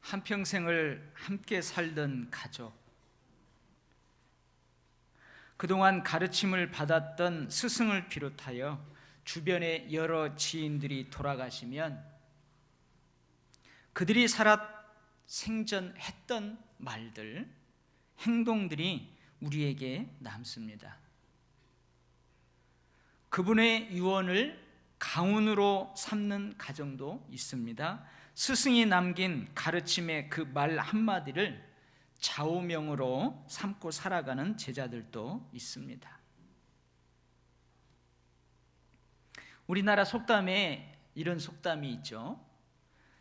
한평생을 함께 살던 가족, 그동안 가르침을 받았던 스승을 비롯하여 주변의 여러 지인들이 돌아가시면 그들이 살아 생전했던 말들, 행동들이 우리에게 남습니다. 그분의 유언을 가훈으로 삼는 가정도 있습니다. 스승이 남긴 가르침의 그 말 한마디를 좌우명으로 삼고 살아가는 제자들도 있습니다. 우리나라 속담에 이런 속담이 있죠.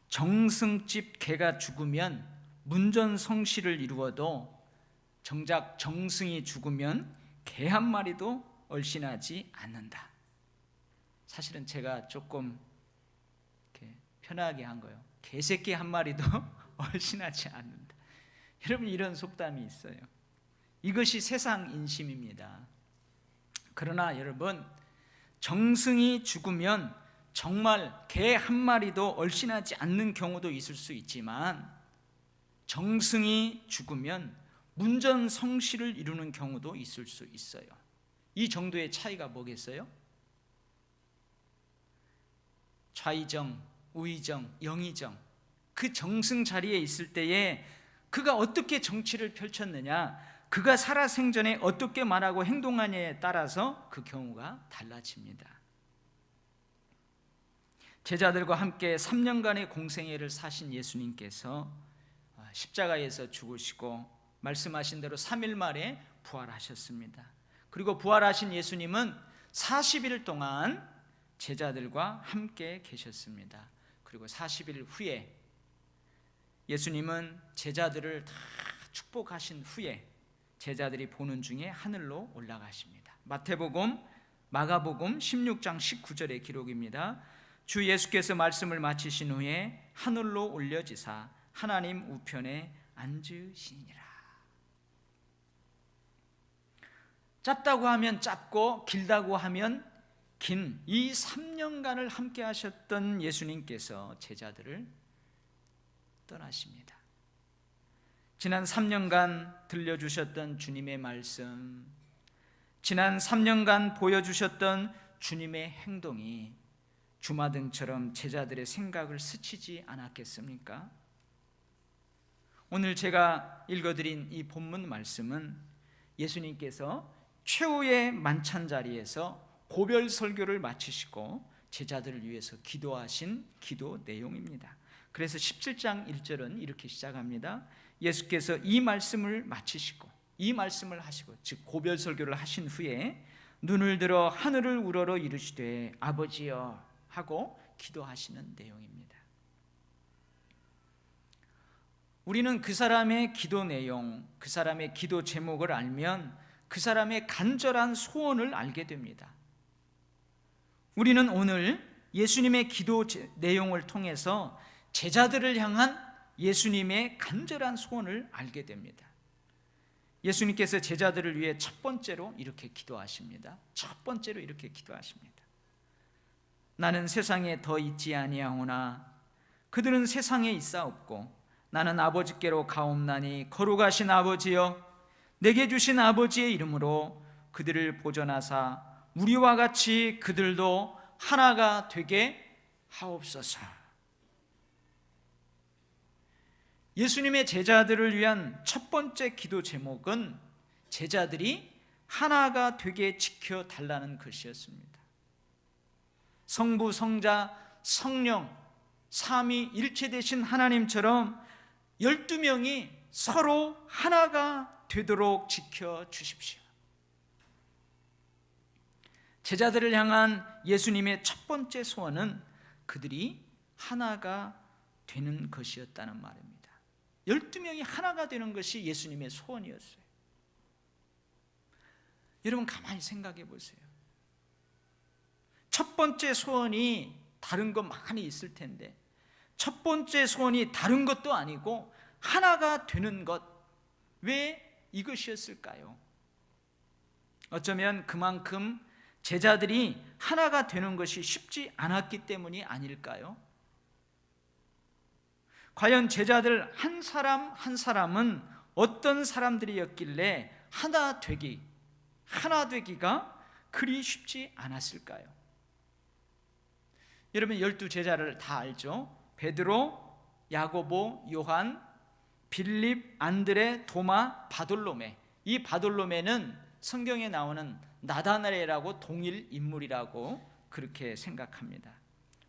정승집 개가 죽으면 문전성시를 이루어도 정작 정승이 죽으면 개 한 마리도 얼씬하지 않는다. 사실은 제가 조금 이렇게 편하게 한 거예요. 개새끼 한 마리도 얼씬하지 않는다. 여러분, 이런 속담이 있어요. 이것이 세상 인심입니다. 그러나 여러분, 정승이 죽으면 정말 개 한 마리도 얼씬하지 않는 경우도 있을 수 있지만 정승이 죽으면 문전성시를 이루는 경우도 있을 수 있어요. 이 정도의 차이가 뭐겠어요? 좌의정, 우의정, 영의정, 그 정승 자리에 있을 때에 그가 어떻게 정치를 펼쳤느냐, 그가 살아생전에 어떻게 말하고 행동하냐에 따라서 그 경우가 달라집니다. 제자들과 함께 3년간의 공생애를 사신 예수님께서 십자가에서 죽으시고 말씀하신 대로 3일 만에 부활하셨습니다. 그리고 부활하신 예수님은 40일 동안 제자들과 함께 계셨습니다. 그리고 40일 후에 예수님은 제자들을 다 축복하신 후에 제자들이 보는 중에 하늘로 올라가십니다. 마태복음, 마가복음 16장 19절의 기록입니다. 주 예수께서 말씀을 마치신 후에 하늘로 올려지사 하나님 우편에 앉으시니라. 짧다고 하면 짧고 길다고 하면 긴 이 3년간을 함께 하셨던 예수님께서 제자들을 떠나십니다. 지난 3년간 들려주셨던 주님의 말씀, 지난 3년간 보여주셨던 주님의 행동이 주마등처럼 제자들의 생각을 스치지 않았겠습니까? 오늘 제가 읽어드린 이 본문 말씀은 예수님께서 최후의 만찬 자리에서 고별 설교를 마치시고 제자들을 위해서 기도하신 기도 내용입니다. 그래서 17장 1절은 이렇게 시작합니다. 예수께서 이 말씀을 마치시고, 이 말씀을 하시고, 즉 고별 설교를 하신 후에 눈을 들어 하늘을 우러러 이르시되 아버지여 하고 기도하시는 내용입니다. 우리는 그 사람의 기도 내용, 그 사람의 기도 제목을 알면 그 사람의 간절한 소원을 알게 됩니다. 우리는 오늘 예수님의 기도 내용을 통해서 제자들을 향한 예수님의 간절한 소원을 알게 됩니다. 예수님께서 제자들을 위해 첫 번째로 이렇게 기도하십니다. 첫 번째로 이렇게 기도하십니다. 나는 세상에 더 있지 아니하오나 그들은 세상에 있사옵고 나는 아버지께로 가옵나니 거룩하신 아버지여 내게 주신 아버지의 이름으로 그들을 보존하사 우리와 같이 그들도 하나가 되게 하옵소서. 예수님의 제자들을 위한 첫 번째 기도 제목은 제자들이 하나가 되게 지켜달라는 것이었습니다. 성부, 성자, 성령 삼위일체 되신 하나님처럼 12명이 서로 하나가 되도록 지켜주십시오. 제자들을 향한 예수님의 첫 번째 소원은 그들이 하나가 되는 것이었다는 말입니다. 12명이 하나가 되는 것이 예수님의 소원이었어요. 여러분 가만히 생각해 보세요. 첫 번째 소원이 다른 것 많이 있을 텐데 첫 번째 소원이 다른 것도 아니고 하나가 되는 것, 왜 이것이었을까요? 어쩌면 그만큼 제자들이 하나가 되는 것이 쉽지 않았기 때문이 아닐까요? 과연 제자들 한 사람 한 사람은 어떤 사람들이었길래 하나 되기가 그리 쉽지 않았을까요? 여러분 12제자를 다 알죠? 베드로, 야고보, 요한, 빌립, 안드레, 도마, 바돌로메. 이 바돌로메는 성경에 나오는 나다나엘하고 동일 인물이라고 그렇게 생각합니다.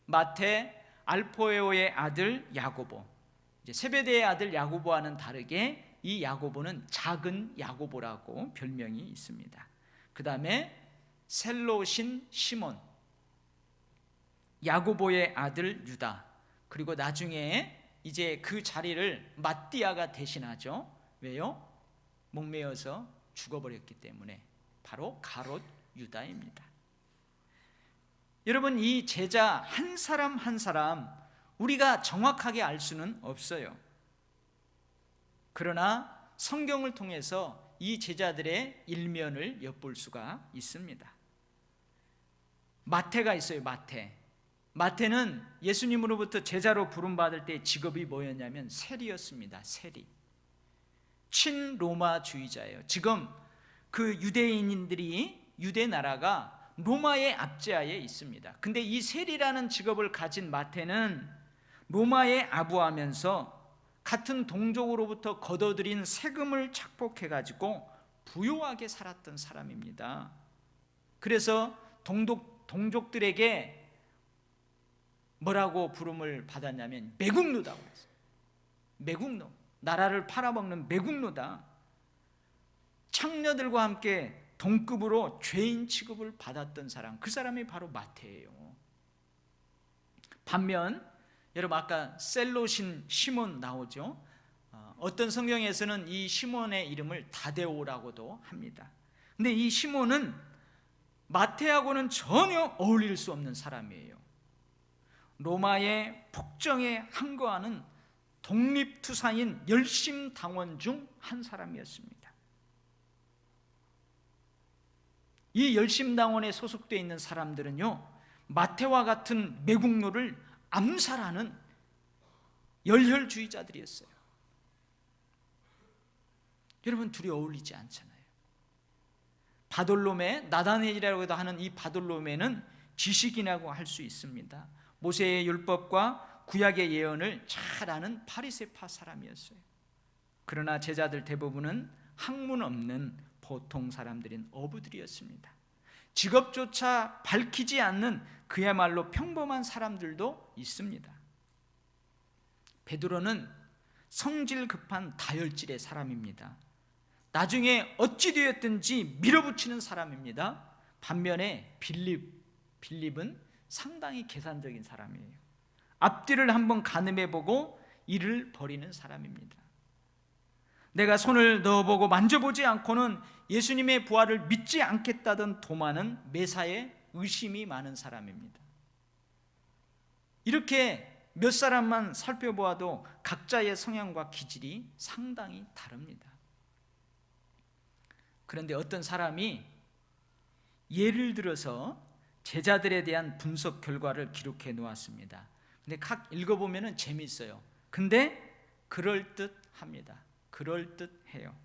마태, 알포에오의 아들 야고보, 이제 세베대의 아들 야고보와는 다르게 이 야고보는 작은 야고보라고 별명이 있습니다. 그 다음에 셀롯인 시몬, 야고보의 아들 유다, 그리고 나중에 이제 그 자리를 마띠아가 대신하죠. 왜요? 목매어서 죽어버렸기 때문에. 바로 가롯 유다입니다. 여러분, 이 제자 한 사람 한 사람 우리가 정확하게 알 수는 없어요. 그러나 성경을 통해서 이 제자들의 일면을 엿볼 수가 있습니다. 마태가 있어요. 마태는 예수님으로부터 제자로 부름받을 때 직업이 뭐였냐면 세리였습니다. 세리. 친로마주의자예요. 지금 그 유대인들이, 유대 나라가 로마의 압제하에 있습니다. 근데 이 세리라는 직업을 가진 마태는 로마에 아부하면서 같은 동족으로부터 걷어들인 세금을 착복해가지고 부유하게 살았던 사람입니다. 그래서 동족들에게 뭐라고 부름을 받았냐면 매국노다고 했어요. 매국노, 나라를 팔아먹는 매국노다. 창녀들과 함께 동급으로 죄인 취급을 받았던 사람, 그 사람이 바로 마태예요. 반면 여러분 아까 셀롯인 시몬 나오죠. 어떤 성경에서는 이 시몬의 이름을 다데오라고도 합니다. 근데 이 시몬은 마태하고는 전혀 어울릴 수 없는 사람이에요. 로마의 폭정에 항거하는 독립투사인 열심당원 중 한 사람이었습니다. 이 열심당원에 소속되어 있는 사람들은요, 마태와 같은 매국노를 암살하는 열혈주의자들이었어요. 여러분, 둘이 어울리지 않잖아요. 바돌로메, 나다나엘이라고도 하는 이 바돌로메는 지식인이라고 할 수 있습니다. 모세의 율법과 구약의 예언을 잘 아는 바리새파 사람이었어요. 그러나 제자들 대부분은 학문 없는 보통 사람들인 어부들이었습니다. 직업조차 밝히지 않는 그야말로 평범한 사람들도 있습니다. 베드로는 성질 급한 다혈질의 사람입니다. 나중에 어찌 되었든지 밀어붙이는 사람입니다. 반면에 빌립은 상당히 계산적인 사람이에요. 앞뒤를 한번 가늠해보고 이를 버리는 사람입니다. 내가 손을 넣어보고 만져보지 않고는 예수님의 부활을 믿지 않겠다던 도마는 매사에 의심이 많은 사람입니다. 이렇게 몇 사람만 살펴보아도 각자의 성향과 기질이 상당히 다릅니다. 그런데 어떤 사람이 예를 들어서 제자들에 대한 분석 결과를 기록해 놓았습니다. 근데 각 읽어보면 재미있어요. 근데 그럴듯합니다. 그럴듯해요.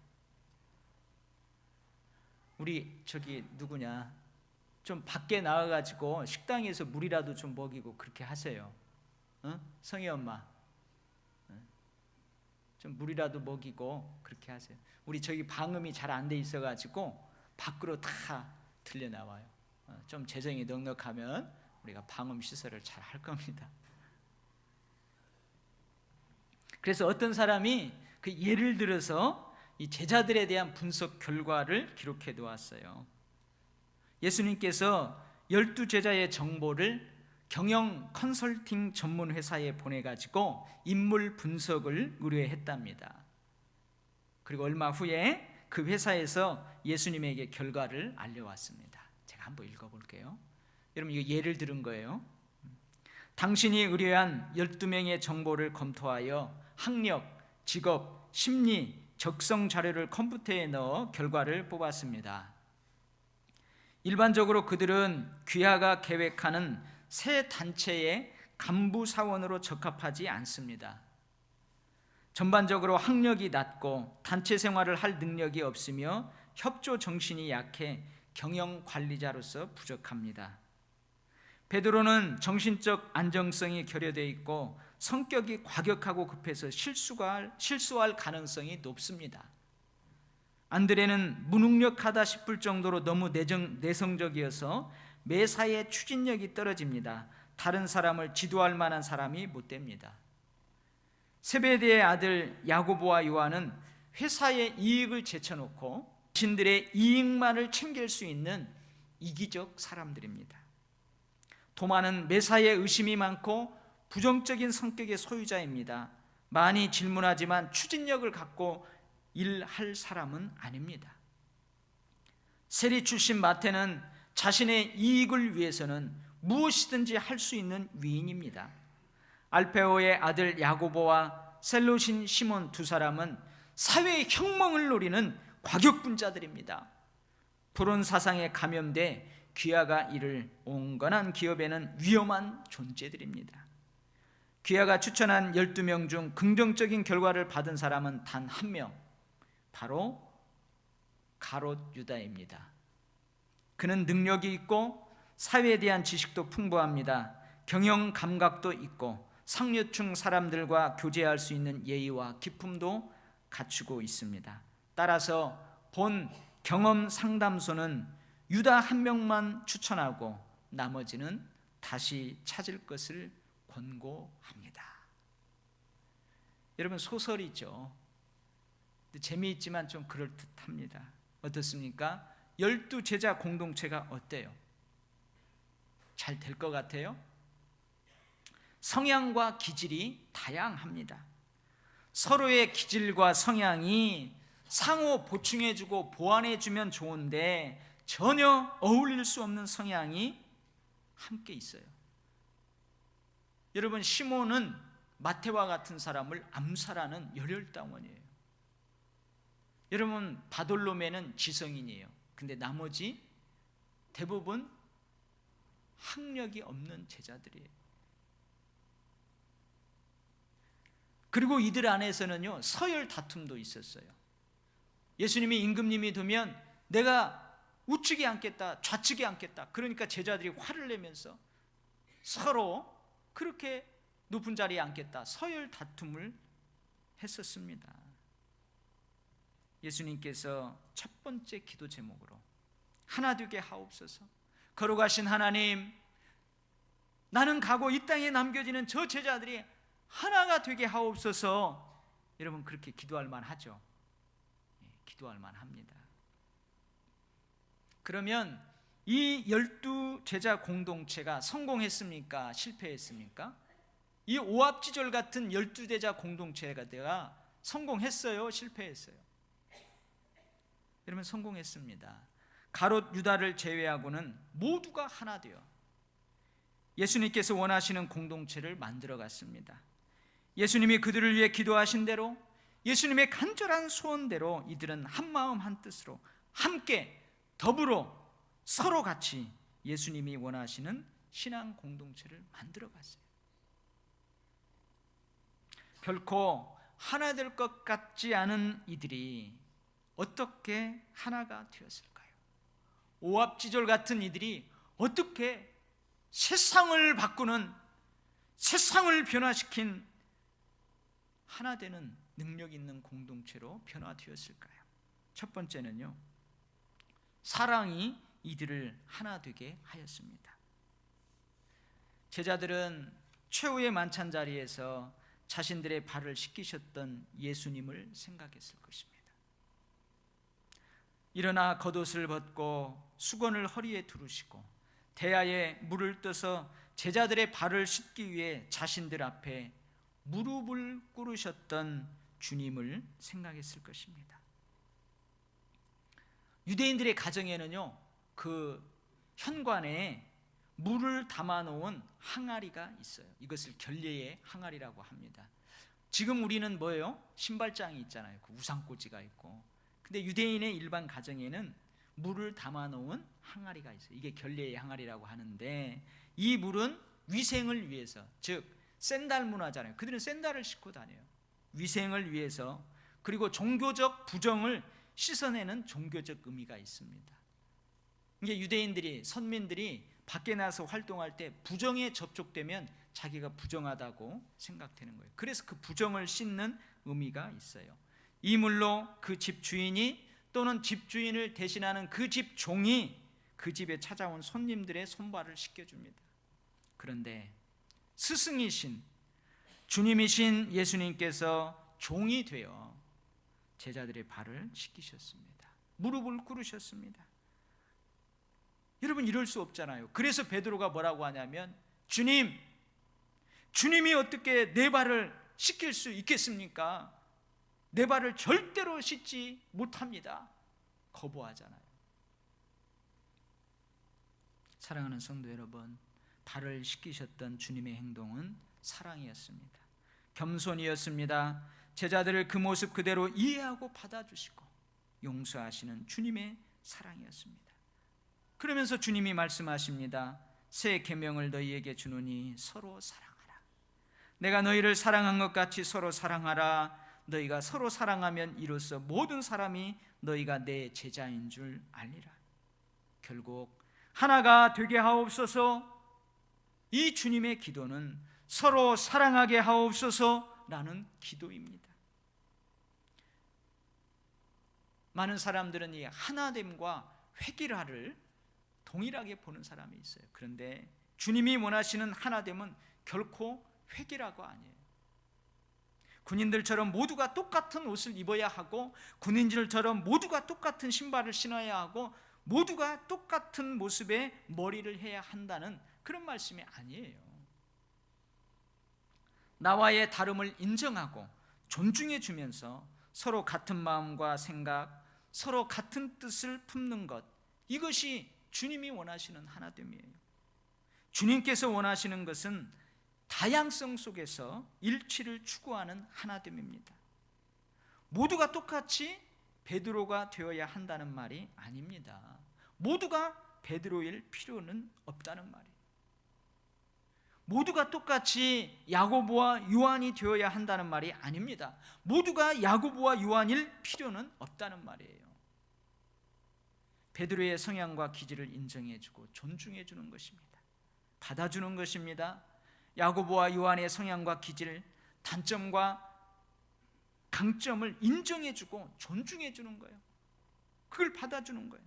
우리 저기 누구냐, 좀 밖에 나가가지고 식당에서 물이라도 좀 먹이고 그렇게 하세요. 성희 엄마, 좀 물이라도 먹이고 그렇게 하세요. 우리 저기 방음이 잘 안 돼 있어가지고 밖으로 다 들려 나와요. 좀 재정이 넉넉하면 우리가 방음 시설을 잘 할 겁니다. 그래서 어떤 사람이 그 예를 들어서 이 제자들에 대한 분석 결과를 기록해 놓았어요. 예수님께서 12제자의 정보를 경영 컨설팅 전문 회사에 보내가지고 인물 분석을 의뢰했답니다. 그리고 얼마 후에 그 회사에서 예수님에게 결과를 알려왔습니다. 제가 한번 읽어볼게요. 여러분, 이거 예를 들은 거예요. 당신이 의뢰한 12명의 정보를 검토하여 학력, 직업, 심리, 적성 자료를 컴퓨터에 넣어 결과를 뽑았습니다. 일반적으로 그들은 귀하가 계획하는 새 단체의 간부 사원으로 적합하지 않습니다. 전반적으로 학력이 낮고 단체 생활을 할 능력이 없으며 협조 정신이 약해 경영 관리자로서 부족합니다. 베드로는 정신적 안정성이 결여되어 있고 성격이 과격하고 급해서 실수할 가능성이 높습니다. 안드레는 무능력하다 싶을 정도로 너무 내성적이어서 매사에 추진력이 떨어집니다. 다른 사람을 지도할 만한 사람이 못 됩니다. 세베대의 아들 야고보와 요한은 회사의 이익을 제쳐놓고 자신들의 이익만을 챙길 수 있는 이기적 사람들입니다. 도마는 매사에 의심이 많고 부정적인 성격의 소유자입니다. 많이 질문하지만 추진력을 갖고 일할 사람은 아닙니다. 세리 출신 마태는 자신의 이익을 위해서는 무엇이든지 할 수 있는 위인입니다. 알페오의 아들 야고보와 셀롯인 시몬 두 사람은 사회의 혁명을 노리는 과격분자들입니다. 불온 사상에 감염돼 귀하가 이를 온건한 기업에는 위험한 존재들입니다. 귀하가 추천한 12명 중 긍정적인 결과를 받은 사람은 단 한 명, 바로 가롯 유다입니다. 그는 능력이 있고 사회에 대한 지식도 풍부합니다. 경영 감각도 있고 상류층 사람들과 교제할 수 있는 예의와 기품도 갖추고 있습니다. 따라서 본 경험 상담소는 유다 한 명만 추천하고 나머지는 다시 찾을 것을 권고합니다. 여러분, 소설이죠. 재미있지만 좀 그럴듯합니다. 어떻습니까? 12제자 공동체가 어때요? 잘 될 것 같아요? 성향과 기질이 다양합니다. 서로의 기질과 성향이 상호 보충해주고 보완해주면 좋은데 전혀 어울릴 수 없는 성향이 함께 있어요. 여러분, 시몬은 마태와 같은 사람을 암살하는 열혈당원이에요. 여러분, 바돌로메는 지성인이에요. 근데 나머지 대부분 학력이 없는 제자들이에요. 그리고 이들 안에서는요, 서열 다툼도 있었어요. 예수님이 임금님이 되면 내가 우측에 앉겠다, 좌측에 앉겠다. 그러니까 제자들이 화를 내면서 서로 그렇게 높은 자리에 앉겠다, 서열 다툼을 했었습니다. 예수님께서 첫 번째 기도 제목으로 하나 되게 하옵소서, 거룩하신 하나님, 나는 가고 이 땅에 남겨지는 저 제자들이 하나가 되게 하옵소서. 여러분, 그렇게 기도할 만하죠? 기도할 만합니다. 그러면 이 12제자 공동체가 성공했습니까? 실패했습니까? 이 오합지졸 같은 12제자 공동체가 성공했어요? 실패했어요? 여러분, 성공했습니다. 가롯 유다를 제외하고는 모두가 하나 되어 예수님께서 원하시는 공동체를 만들어 갔습니다. 예수님이 그들을 위해 기도하신 대로, 예수님의 간절한 소원대로 이들은 한 마음 한 뜻으로 함께 더불어 서로 같이 예수님이 원하시는 신앙 공동체를 만들어 갔어요. 결코 하나 될 것 같지 않은 이들이 어떻게 하나가 되었을까요? 오합지졸 같은 이들이 어떻게 세상을 바꾸는, 세상을 변화시킨 하나 되는 능력 있는 공동체로 변화되었을까요? 첫 번째는요, 사랑이 이들을 하나 되게 하였습니다. 제자들은 최후의 만찬 자리에서 자신들의 발을 씻기셨던 예수님을 생각했을 것입니다. 일어나 겉옷을 벗고 수건을 허리에 두르시고 대야에 물을 떠서 제자들의 발을 씻기 위해 자신들 앞에 무릎을 꿇으셨던 주님을 생각했을 것입니다. 유대인들의 가정에는요, 그 현관에 물을 담아놓은 항아리가 있어요. 이것을 결례의 항아리라고 합니다. 지금 우리는 뭐예요? 신발장이 있잖아요. 그 우산꽂이가 있고. 근데 유대인의 일반 가정에는 물을 담아놓은 항아리가 있어요. 이게 결례의 항아리라고 하는데, 이 물은 위생을 위해서, 즉 샌달 문화잖아요. 그들은 샌달을 신고 다녀요. 위생을 위해서, 그리고 종교적 부정을 씻어내는 종교적 의미가 있습니다. 이게 유대인들이, 선민들이 밖에 나서 활동할 때 부정에 접촉되면 자기가 부정하다고 생각되는 거예요. 그래서 그 부정을 씻는 의미가 있어요. 이 물로 그 집 주인이 또는 집 주인을 대신하는 그 집 종이 그 집에 찾아온 손님들의 손발을 씻겨줍니다. 그런데 스승이신 주님이신 예수님께서 종이 되어 제자들의 발을 씻기셨습니다. 무릎을 꿇으셨습니다. 여러분, 이럴 수 없잖아요. 그래서 베드로가 뭐라고 하냐면, 주님이 어떻게 내 발을 씻길 수 있겠습니까? 내 발을 절대로 씻지 못합니다. 거부하잖아요. 사랑하는 성도 여러분, 발을 씻기셨던 주님의 행동은 사랑이었습니다. 겸손이었습니다. 제자들을 그 모습 그대로 이해하고 받아주시고 용서하시는 주님의 사랑이었습니다. 그러면서 주님이 말씀하십니다. 새 계명을 너희에게 주노니 서로 사랑하라. 내가 너희를 사랑한 것 같이 서로 사랑하라. 너희가 서로 사랑하면 이로써 모든 사람이 너희가 내 제자인 줄 알리라. 결국 하나가 되게 하옵소서. 이 주님의 기도는 서로 사랑하게 하옵소서라는 기도입니다. 많은 사람들은 이 하나됨과 획일화를 동일하게 보는 사람이 있어요. 그런데 주님이 원하시는 하나됨은 결코 획일화가 아니에요. 군인들처럼 모두가 똑같은 옷을 입어야 하고, 군인들처럼 모두가 똑같은 신발을 신어야 하고, 모두가 똑같은 모습의 머리를 해야 한다는 그런 말씀이 아니에요. 나와의 다름을 인정하고 존중해 주면서 서로 같은 마음과 생각, 서로 같은 뜻을 품는 것, 이것이 주님이 원하시는 하나됨이에요. 주님께서 원하시는 것은 다양성 속에서 일치를 추구하는 하나됨입니다. 모두가 똑같이 베드로가 되어야 한다는 말이 아닙니다. 모두가 베드로일 필요는 없다는 말이에요. 모두가 똑같이 야고보와 요한이 되어야 한다는 말이 아닙니다. 모두가 야고보와 요한일 필요는 없다는 말이에요. 베드로의 성향과 기질을 인정해주고 존중해주는 것입니다. 받아주는 것입니다. 야고보와 요한의 성향과 기질, 단점과 강점을 인정해주고 존중해주는 거예요. 그걸 받아주는 거예요.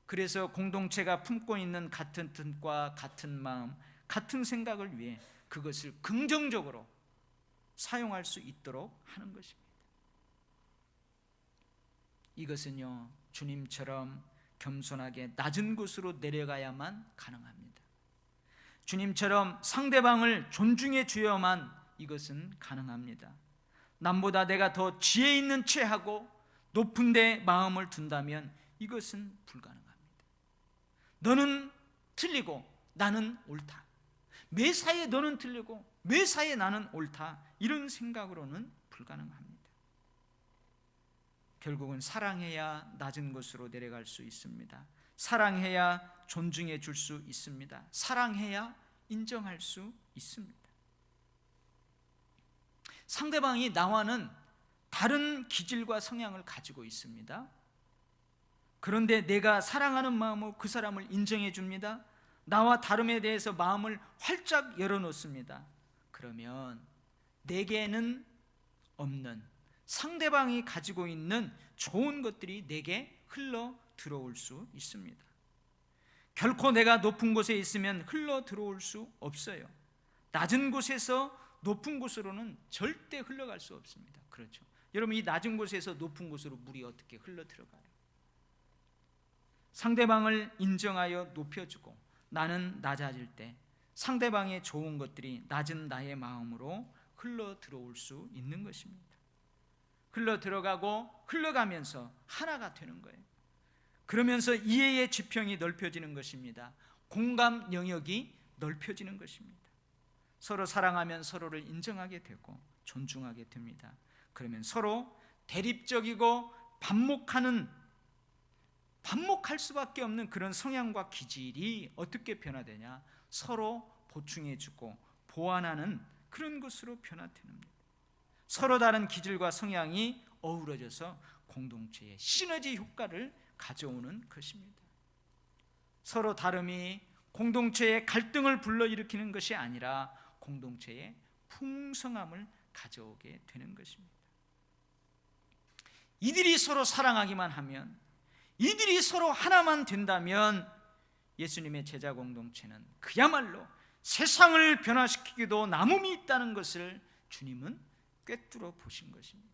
그래서 공동체가 품고 있는 같은 뜻과 같은 마음, 같은 생각을 위해 그것을 긍정적으로 사용할 수 있도록 하는 것입니다. 이것은요, 주님처럼 겸손하게 낮은 곳으로 내려가야만 가능합니다. 주님처럼 상대방을 존중해 주어야만 이것은 가능합니다. 남보다 내가 더 지혜 있는 체하고 높은 데 마음을 둔다면 이것은 불가능합니다. 너는 틀리고 나는 옳다. 매사에 너는 틀리고 매사에 나는 옳다. 이런 생각으로는 불가능합니다. 결국은 사랑해야 낮은 곳으로 내려갈 수 있습니다. 사랑해야 존중해 줄 수 있습니다. 사랑해야 인정할 수 있습니다. 상대방이 나와는 다른 기질과 성향을 가지고 있습니다. 그런데 내가 사랑하는 마음으로 그 사람을 인정해 줍니다. 나와 다름에 대해서 마음을 활짝 열어놓습니다. 그러면 내게는 없는 상대방이 가지고 있는 좋은 것들이 내게 흘러 들어올 수 있습니다. 결코 내가 높은 곳에 있으면 흘러 들어올 수 없어요. 낮은 곳에서 높은 곳으로는 절대 흘러갈 수 없습니다. 그렇죠? 여러분, 이 낮은 곳에서 높은 곳으로 물이 어떻게 흘러 들어가요? 상대방을 인정하여 높여주고 나는 낮아질 때 상대방의 좋은 것들이 낮은 나의 마음으로 흘러 들어올 수 있는 것입니다. 흘러 들어가고 흘러가면서 하나가 되는 거예요. 그러면서 이해의 지평이 넓혀지는 것입니다. 공감 영역이 넓혀지는 것입니다. 서로 사랑하면 서로를 인정하게 되고 존중하게 됩니다. 그러면 서로 대립적이고 반목할 수밖에 없는 그런 성향과 기질이 어떻게 변화되냐? 서로 보충해주고 보완하는 그런 것으로 변화되는 겁니다. 서로 다른 기질과 성향이 어우러져서 공동체의 시너지 효과를 가져오는 것입니다. 서로 다름이 공동체의 갈등을 불러일으키는 것이 아니라 공동체의 풍성함을 가져오게 되는 것입니다. 이들이 서로 사랑하기만 하면, 이들이 서로 하나만 된다면 예수님의 제자 공동체는 그야말로 세상을 변화시키기도 남음이 있다는 것을 주님은 꿰뚫어 보신 것입니다.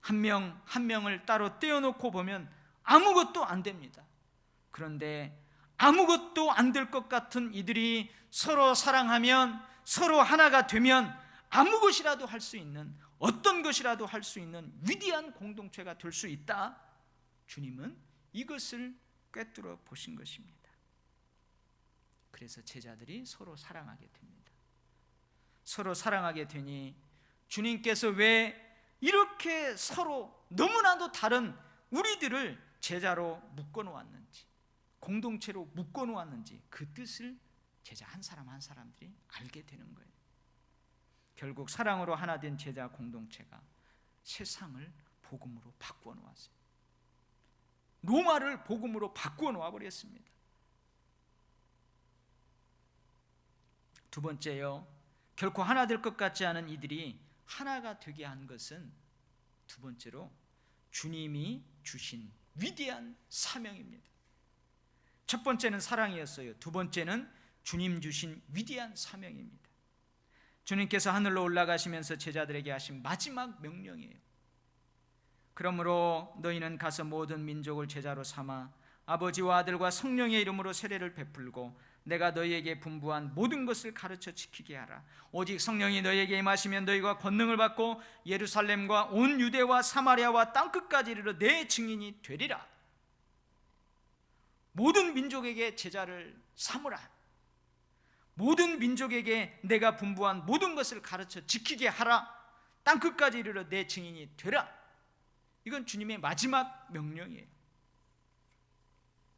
한 명 한 명을 따로 떼어놓고 보면 아무것도 안 됩니다. 그런데 아무것도 안 될 것 같은 이들이 서로 사랑하면, 서로 하나가 되면 아무 것이라도 할 수 있는, 어떤 것이라도 할 수 있는 위대한 공동체가 될 수 있다. 주님은 이것을 꿰뚫어 보신 것입니다. 그래서 제자들이 서로 사랑하게 됩니다. 서로 사랑하게 되니 주님께서 왜 이렇게 서로 너무나도 다른 우리들을 제자로 묶어 놓았는지, 공동체로 묶어 놓았는지 그 뜻을 제자 한 사람 한 사람들이 알게 되는 거예요. 결국 사랑으로 하나 된 제자 공동체가 세상을 복음으로 바꾸어 놓았어요. 로마를 복음으로 바꾸어 놓아 버렸습니다. 두 번째요, 결코 하나 될 것 같지 않은 이들이 하나가 되게 한 것은 두 번째로 주님이 주신 위대한 사명입니다. 첫 번째는 사랑이었어요. 두 번째는 주님 주신 위대한 사명입니다. 주님께서 하늘로 올라가시면서 제자들에게 하신 마지막 명령이에요. 그러므로 너희는 가서 모든 민족을 제자로 삼아 아버지와 아들과 성령의 이름으로 세례를 베풀고 내가 너희에게 분부한 모든 것을 가르쳐 지키게 하라. 오직 성령이 너희에게 임하시면 너희가 권능을 받고 예루살렘과 온 유대와 사마리아와 땅끝까지 이르러 내 증인이 되리라. 모든 민족에게 제자를 삼으라. 모든 민족에게 내가 분부한 모든 것을 가르쳐 지키게 하라. 땅끝까지 이르러 내 증인이 되라. 이건 주님의 마지막 명령이에요.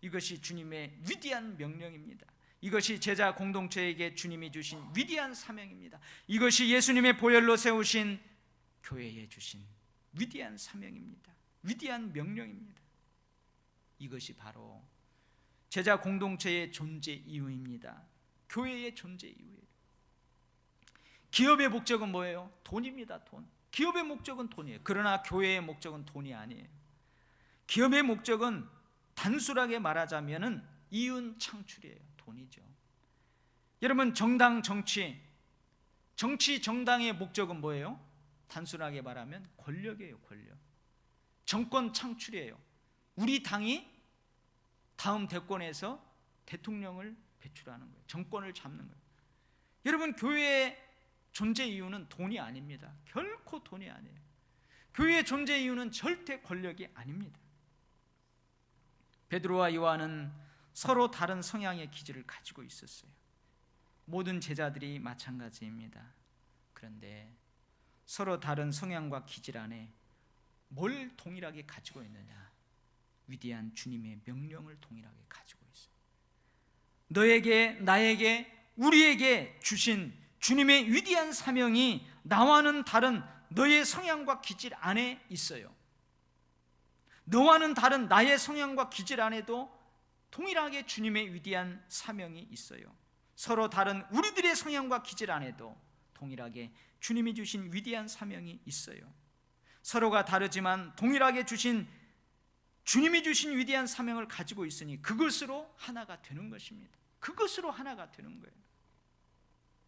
이것이 주님의 위대한 명령입니다. 이것이 제자 공동체에게 주님이 주신 위대한 사명입니다. 이것이 예수님의 보혈로 세우신 교회에 주신 위대한 사명입니다. 위대한 명령입니다. 이것이 바로 제자 공동체의 존재 이유입니다. 교회의 존재 이유예요. 기업의 목적은 뭐예요? 돈입니다. 돈. 기업의 목적은 돈이에요. 그러나 교회의 목적은 돈이 아니에요. 기업의 목적은 단순하게 말하자면은 이윤 창출이에요. 돈이죠. 여러분, 정당 정치 정당의 목적은 뭐예요? 단순하게 말하면 권력이에요. 권력. 정권 창출이에요. 우리 당이 다음 대권에서 대통령을 배출하는 거예요. 정권을 잡는 거예요. 여러분, 교회의 존재 이유는 돈이 아닙니다. 결코 돈이 아니에요. 교회의 존재 이유는 절대 권력이 아닙니다. 베드로와 요한은 서로 다른 성향의 기질을 가지고 있었어요. 모든 제자들이 마찬가지입니다. 그런데 서로 다른 성향과 기질 안에 뭘 동일하게 가지고 있느냐? 위대한 주님의 명령을 동일하게 가지고 있어요. 너에게, 나에게, 우리에게 주신 주님의 위대한 사명이 나와는 다른 너의 성향과 기질 안에 있어요. 너와는 다른 나의 성향과 기질 안에도 동일하게 주님의 위대한 사명이 있어요. 서로 다른 우리들의 성향과 기질 안에도 동일하게 주님이 주신 위대한 사명이 있어요. 서로가 다르지만 동일하게 주님이 주신 위대한 사명을 가지고 있으니 그것으로 하나가 되는 것입니다. 그것으로 하나가 되는 거예요.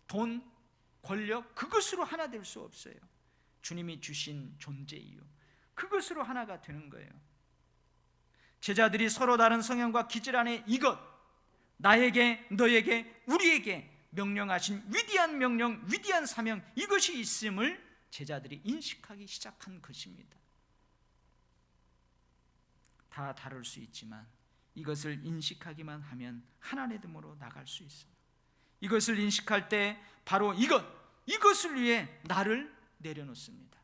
돈, 권력, 그것으로 하나 될 수 없어요. 주님이 주신 존재 이유, 그것으로 하나가 되는 거예요. 제자들이 서로 다른 성향과 기질 안에 이것, 나에게, 너에게, 우리에게 명령하신 위대한 명령, 위대한 사명, 이것이 있음을 제자들이 인식하기 시작한 것입니다. 다 다를 수 있지만 이것을 인식하기만 하면 하나 믿음으로 나갈 수 있어요. 이것을 인식할 때 바로 이것을 위해 나를 내려놓습니다.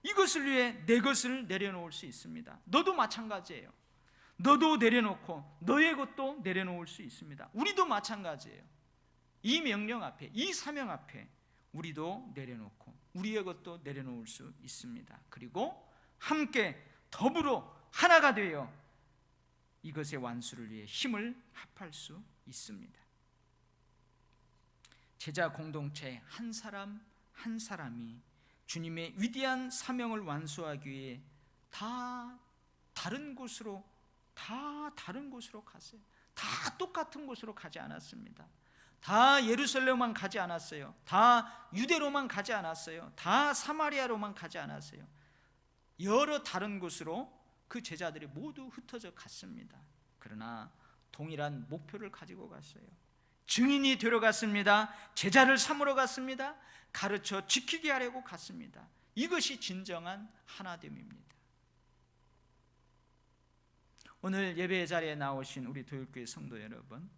이것을 위해 내 것을 내려놓을 수 있습니다. 너도 마찬가지예요. 너도 내려놓고 너의 것도 내려놓을 수 있습니다. 우리도 마찬가지예요. 이 명령 앞에, 이 사명 앞에 우리도 내려놓고 우리의 것도 내려놓을 수 있습니다. 그리고 함께 더불어 하나가 되어 이것의 완수를 위해 힘을 합할 수 있습니다. 제자 공동체 한 사람 한 사람이 주님의 위대한 사명을 완수하기 위해 다 다른 곳으로 갔어요. 다 똑같은 곳으로 가지 않았습니다. 다 예루살렘만 가지 않았어요. 다 유대로만 가지 않았어요. 다 사마리아로만 가지 않았어요. 여러 다른 곳으로 그 제자들이 모두 흩어져 갔습니다. 그러나 동일한 목표를 가지고 갔어요. 증인이 되러 갔습니다. 제자를 삼으러 갔습니다. 가르쳐 지키게 하려고 갔습니다. 이것이 진정한 하나됨입니다. 오늘 예배 자리에 나오신 우리 도율교회 성도 여러분,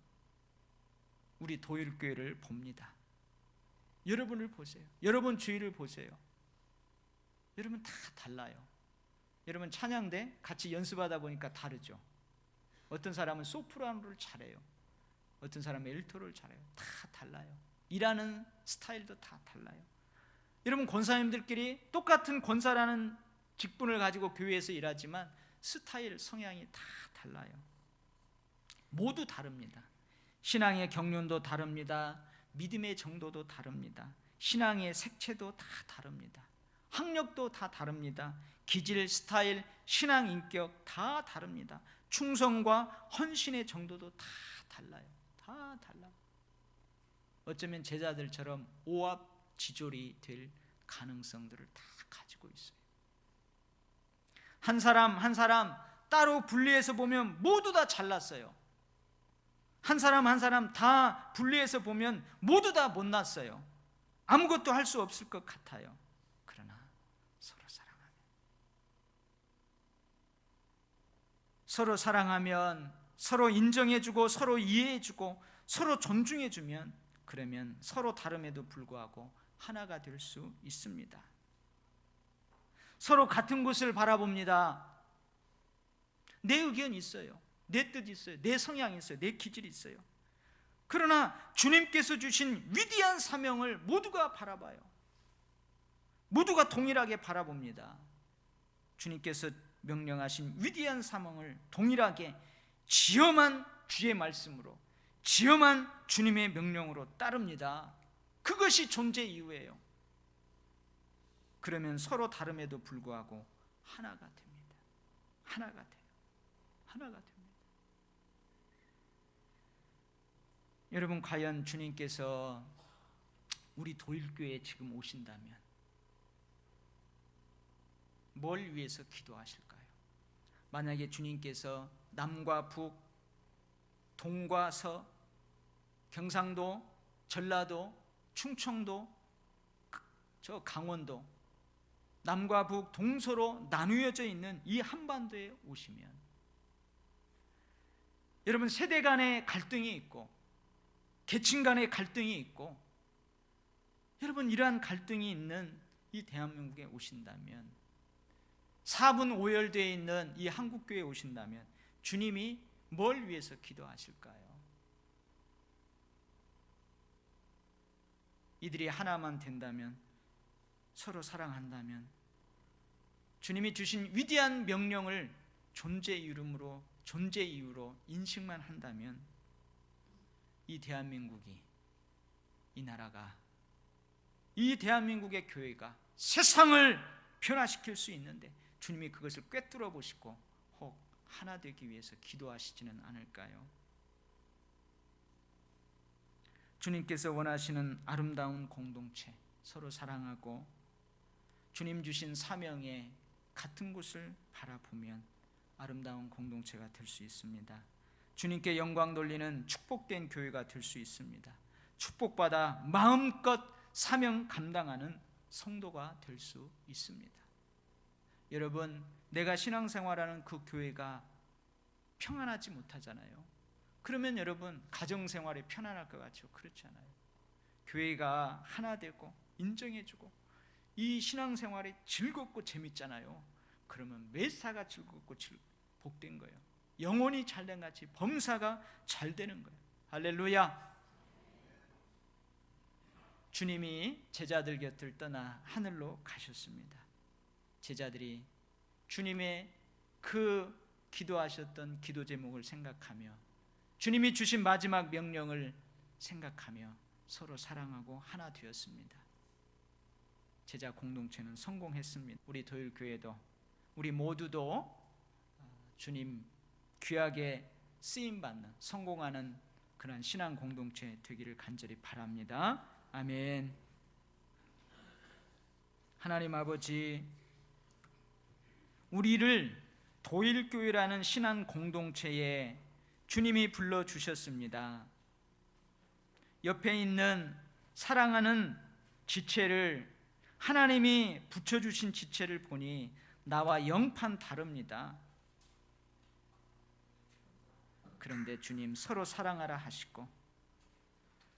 우리 도율교회를 봅니다. 여러분을 보세요. 여러분 주위를 보세요. 여러분 다 달라요. 여러분 찬양대 같이 연습하다 보니까 다르죠. 어떤 사람은 소프라노를 잘해요. 어떤 사람은 엘토를 잘해요. 다 달라요. 일하는 스타일도 다 달라요. 여러분 권사님들끼리 똑같은 권사라는 직분을 가지고 교회에서 일하지만 스타일, 성향이 다 달라요. 모두 다릅니다. 신앙의 경륜도 다릅니다. 믿음의 정도도 다릅니다. 신앙의 색채도 다 다릅니다. 학력도 다 다릅니다. 기질, 스타일, 신앙 인격 다 다릅니다. 충성과 헌신의 정도도 다 달라요. 다 달라요. 어쩌면 제자들처럼 오합지졸이 될 가능성들을 다 가지고 있어요. 한 사람 한 사람 따로 분리해서 보면 모두 다 잘났어요. 한 사람 한 사람 다 분리해서 보면 모두 다 못났어요. 아무것도 할 수 없을 것 같아요. 그러나 서로 사랑하면 서로 인정해주고 서로 이해해주고 서로 존중해주면 그러면 서로 다름에도 불구하고 하나가 될 수 있습니다. 서로 같은 곳을 바라봅니다. 내 의견이 있어요. 내 뜻이 있어요. 내 성향이 있어요. 내 기질이 있어요. 그러나 주님께서 주신 위대한 사명을 모두가 바라봐요. 모두가 동일하게 바라봅니다. 주님께서 명령하신 위대한 사명을 동일하게 지엄한 주의 말씀으로, 지엄한 주님의 명령으로 따릅니다. 그것이 존재 이유예요. 그러면 서로 다름에도 불구하고 하나가 됩니다. 하나가 돼요. 하나가 됩니다. 여러분 과연 주님께서 우리 도일교회에 지금 오신다면 뭘 위해서 기도하실까요? 만약에 주님께서 남과 북, 동과 서, 경상도, 전라도, 충청도, 저 강원도, 남과 북, 동서로 나누어져 있는 이 한반도에 오시면 여러분 세대 간의 갈등이 있고 계층 간의 갈등이 있고 여러분 이러한 갈등이 있는 이 대한민국에 오신다면 4분 오열되어 있는 이 한국교회에 오신다면 주님이 뭘 위해서 기도하실까요? 이들이 하나만 된다면 서로 사랑한다면 주님이 주신 위대한 명령을 존재 이유로 인식만 한다면 이 대한민국이 이 나라가 이 대한민국의 교회가 세상을 변화시킬 수 있는데 주님이 그것을 꿰뚫어 보시고 혹 하나 되기 위해서 기도하시지는 않을까요? 주님께서 원하시는 아름다운 공동체, 서로 사랑하고 주님 주신 사명에 같은 곳을 바라보면 아름다운 공동체가 될 수 있습니다. 주님께 영광 돌리는 축복된 교회가 될 수 있습니다. 축복받아 마음껏 사명 감당하는 성도가 될 수 있습니다. 여러분, 내가 신앙생활하는 그 교회가 평안하지 못하잖아요. 그러면 여러분 가정생활이 편안할 것 같죠? 그렇지 않아요. 교회가 하나 되고 인정해주고 이 신앙생활이 즐겁고 재밌잖아요. 그러면 매사가 즐겁고 복된 거예요. 영혼이 잘된 같이 범사가 잘 되는 거예요. 할렐루야. 주님이 제자들 곁을 떠나 하늘로 가셨습니다. 제자들이 주님의 그 기도하셨던 기도 제목을 생각하며 주님이 주신 마지막 명령을 생각하며 서로 사랑하고 하나 되었습니다. 제자 공동체는 성공했습니다. 우리 도율교회도 우리 모두도 주님 귀하게 쓰임받는 성공하는 그런 신앙 공동체 되기를 간절히 바랍니다. 아멘. 하나님 아버지, 우리를 도일교회라는 신앙 공동체에 주님이 불러주셨습니다. 옆에 있는 사랑하는 지체를 하나님이 붙여주신 지체를 보니 나와 영판 다릅니다. 그런데 주님 서로 사랑하라 하시고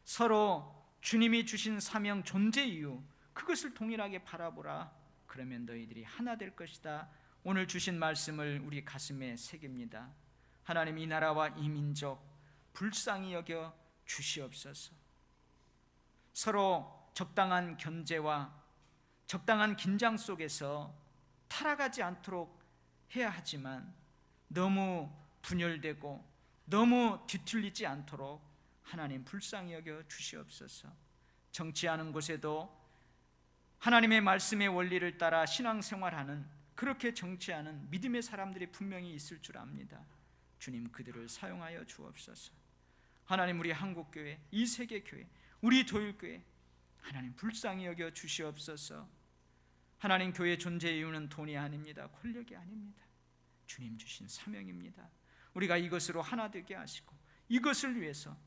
서로 주님이 주신 사명 존재 이유 그것을 동일하게 바라보라. 그러면 너희들이 하나 될 것이다. 오늘 주신 말씀을 우리 가슴에 새깁니다. 하나님, 이 나라와 이 민족 불쌍히 여겨 주시옵소서. 서로 적당한 견제와 적당한 긴장 속에서 타락하지 않도록 해야 하지만 너무 분열되고 너무 뒤틀리지 않도록 하나님 불쌍히 여겨 주시옵소서. 정치하는 곳에도 하나님의 말씀의 원리를 따라 신앙생활하는, 그렇게 정치하는 믿음의 사람들이 분명히 있을 줄 압니다. 주님, 그들을 사용하여 주옵소서. 하나님, 우리 한국교회, 이 세계교회, 우리 도율교회 하나님 불쌍히 여겨 주시옵소서. 하나님, 교회 존재 이유는 돈이 아닙니다. 권력이 아닙니다. 주님 주신 사명입니다. 우리가 이것으로 하나 되게 하시고 이것을 위해서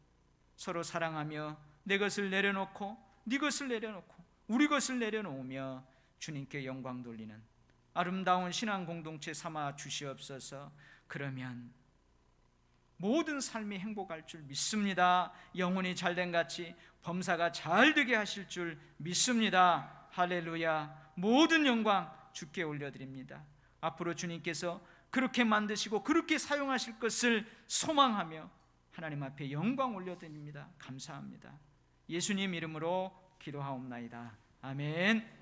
서로 사랑하며 내 것을 내려놓고 네 것을 내려놓고 우리 것을 내려놓으며 주님께 영광 돌리는 아름다운 신앙 공동체 삼아 주시옵소서. 그러면 모든 삶이 행복할 줄 믿습니다. 영혼이 잘된 같이 범사가 잘 되게 하실 줄 믿습니다. 할렐루야. 모든 영광 주께 올려드립니다. 앞으로 주님께서 그렇게 만드시고 그렇게 사용하실 것을 소망하며 하나님 앞에 영광 올려드립니다. 감사합니다. 예수님 이름으로 기도하옵나이다. 아멘.